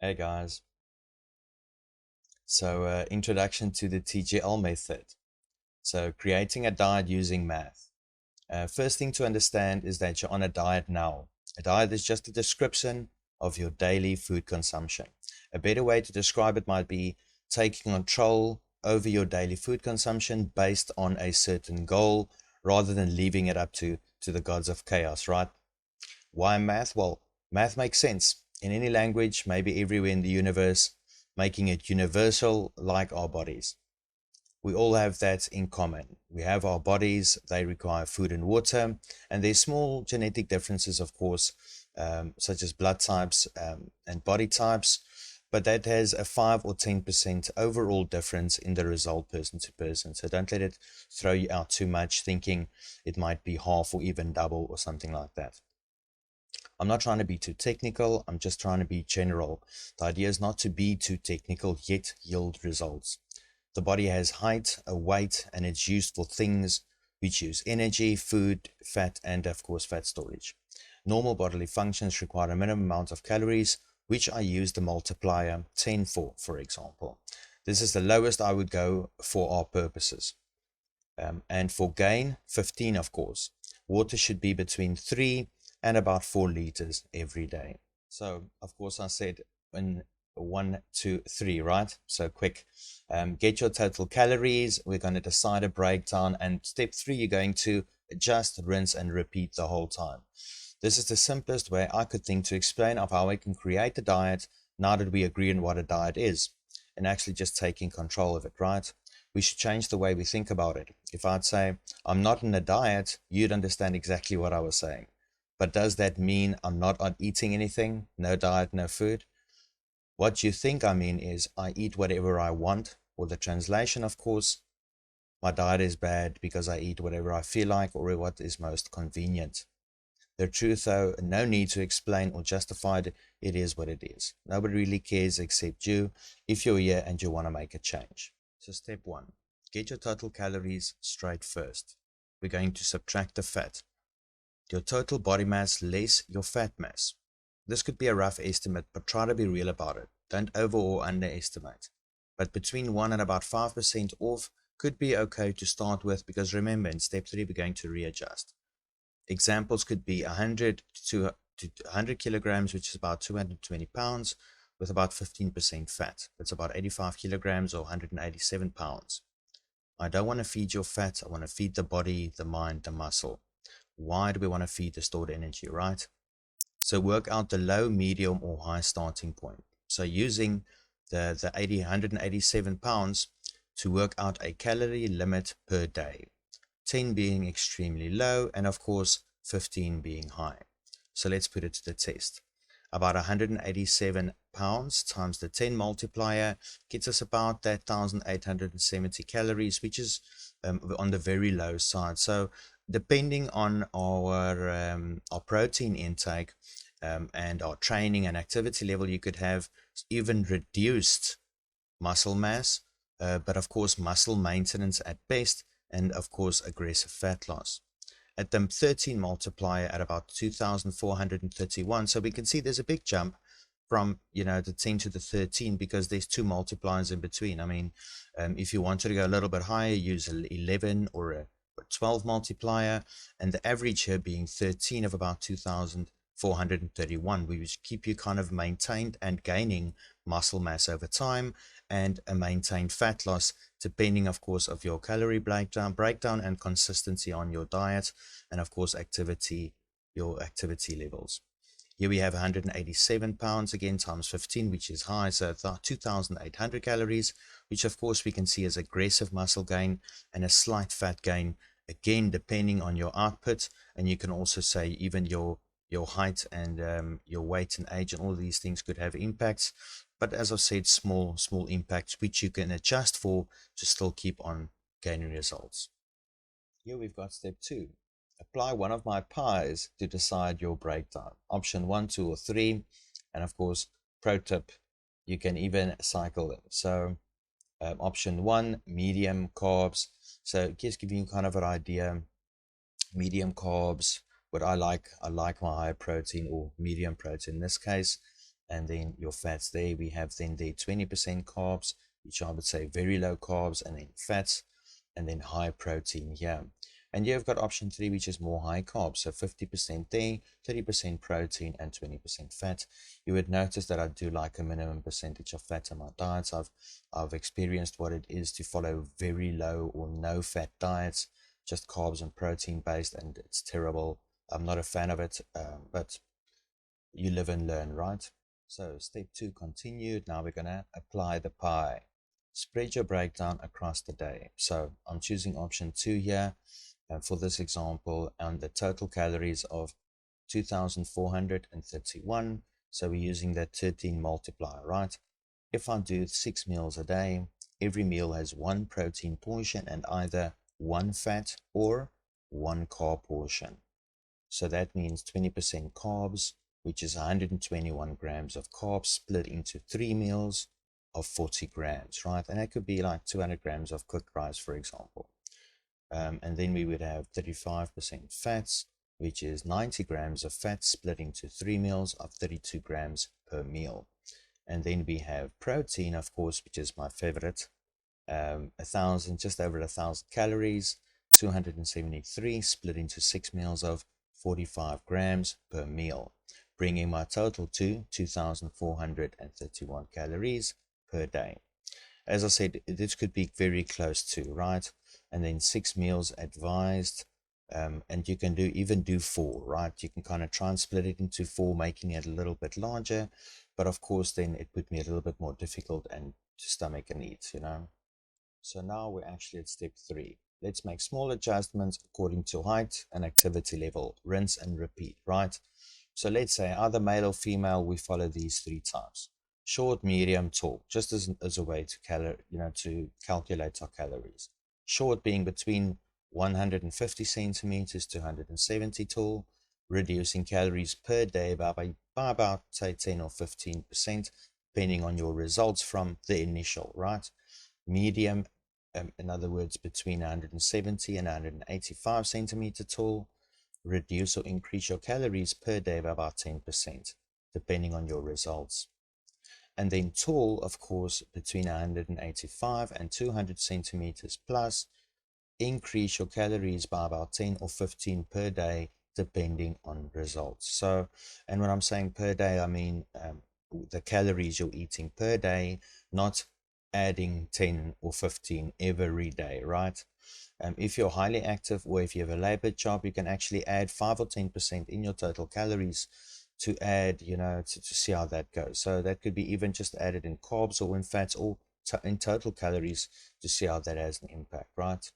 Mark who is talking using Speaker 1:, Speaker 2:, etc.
Speaker 1: Hey guys, introduction to the TGL method. So creating a diet using math. First thing to understand is that you're on a diet now. A diet is just a description of your daily food consumption. A better way to describe it might be taking control over your daily food consumption based on a certain goal rather than leaving it up to the gods of chaos, right? Why math? Well, math makes sense in any language, maybe everywhere in the universe, making it universal like our bodies. We all have that in common. We have our bodies, they require food and water, and there's small genetic differences, of course, such as blood types and body types, but that has a 5 or 10% overall difference in the result person to person. So don't let it throw you out too much thinking it might be half or even double or something like that. I'm not trying to be too technical. I'm just trying to be general. The idea is not to be too technical, yet yield results. The body has height, a weight, and it's used for things which use energy, food, fat, and of course, fat storage. Normal bodily functions require a minimum amount of calories, which I use the multiplier 10 for example. This is the lowest I would go for our purposes. And for gain, 15, of course. Water should be between 3 and about 4 liters every day. So, of course, I said in 1, 2, 3, right? So quick. Get your total calories. We're going to decide a breakdown. And step 3, you're going to adjust, rinse, and repeat the whole time. This is the simplest way I could think to explain of how I can create a diet now that we agree on what a diet is and actually just taking control of it, right? We should change the way we think about it. If I'd say, I'm not in a diet, you'd understand exactly what I was saying. But does that mean I'm not on eating anything? No diet, no food? What you think I mean is I eat whatever I want, or the translation, of course, my diet is bad because I eat whatever I feel like or what is most convenient. The truth, though, no need to explain or justify it. It is what it is. Nobody really cares except you if you're here and you want to make a change. So step 1, get your total calories straight first. We're going to subtract the fat. Your total body mass less your fat mass. This could be a rough estimate, but try to be real about it. Don't over or underestimate. But between 1 and about 5% off could be okay to start with, because remember, in step 3, we're going to readjust. Examples could be 100 to 100 kilograms, which is about 220 pounds, with about 15% fat. That's about 85 kilograms or 187 pounds. I don't want to feed your fat. I want to feed the body, the mind, the muscle. Why do we want to feed the stored energy, right? So work out the low, medium, or high starting point. So using the 187 pounds to work out a calorie limit per day. 10 being extremely low, and of course 15 being high. So let's put it to the test. About 187 pounds times the 10 multiplier gets us about that 1870 calories, which is on the very low side. So depending on our protein intake and our training and activity level, you could have even reduced muscle mass, but of course muscle maintenance at best, and of course aggressive fat loss. At the 13 multiplier at about 2,431, so we can see there's a big jump from the 10 to the 13 because there's two multipliers in between. I mean, if you wanted to go a little bit higher, use an 11 or a 12 multiplier, and the average here being 13 of about 2,431. We would keep you kind of maintained and gaining muscle mass over time and a maintained fat loss, depending, of course, of your calorie breakdown and consistency on your diet, and of course your activity levels. Here we have 187 pounds again times 15, which is high, so 2,800 calories, which of course we can see as aggressive muscle gain and a slight fat gain, again depending on your output. And you can also say even your height and your weight and age and all these things could have impacts. But as I've said, small impacts which you can adjust for to still keep on gaining results. Here we've got step 2. Apply one of my pies to decide your breakdown. Option 1, 2, or 3. And of course, pro tip, you can even cycle them. So option 1, medium carbs. So just giving you kind of an idea, medium carbs, what I like my high protein or medium protein in this case. And then your fats there, we have then the 20% carbs, which I would say very low carbs, and then fats, and then high protein here. And you've got option 3, which is more high carbs, so 50% there, 30% protein, and 20% fat. You would notice that I do like a minimum percentage of fat in my diets. I've experienced what it is to follow very low or no fat diets, just carbs and protein based, and it's terrible. I'm not a fan of it, but you live and learn, right? So step 2 continued. Now we're going to apply the pie. Spread your breakdown across the day. So I'm choosing option 2 here. And for this example, and the total calories of 2,431. So we're using that 13 multiplier, right? If I do 6 meals a day, every meal has 1 protein portion and either 1 fat or 1 carb portion. So that means 20% carbs, which is 121 grams of carbs split into 3 meals of 40 grams, right? And that could be like 200 grams of cooked rice, for example. And then we would have 35% fats, which is 90 grams of fat split into 3 meals of 32 grams per meal. And then we have protein, of course, which is my favorite, just over 1,000 calories, 273 split into 6 meals of 45 grams per meal, bringing my total to 2,431 calories per day. As I said, this could be very close to, right? And then 6 meals advised, and you can even do 4, right? You can kind of try and split it into 4, making it a little bit larger, but of course then it would be a little bit more difficult and to stomach and eat, you know. So now we're actually at step 3. Let's make small adjustments according to height and activity level. Rinse and repeat, right? So let's say either male or female, we follow these 3 types: short, medium, tall, just as a way to to calculate our calories. Short being between 150 centimeters to 170 tall, reducing calories per day by about say 10 or 15%, depending on your results from the initial, right? Medium, in other words, between 170 and 185 centimeter tall, reduce or increase your calories per day by about 10%, depending on your results. And then tall, of course, between 185 and 200 centimeters plus, increase your calories by about 10 or 15 per day, depending on results. So, and when I'm saying per day, I mean the calories you're eating per day, not adding 10 or 15 every day, right? If you're highly active or if you have a labor job, you can actually add 5 or 10% in your total calories to add, to see how that goes. So that could be even just added in carbs or in fats or in total calories to see how that has an impact, right?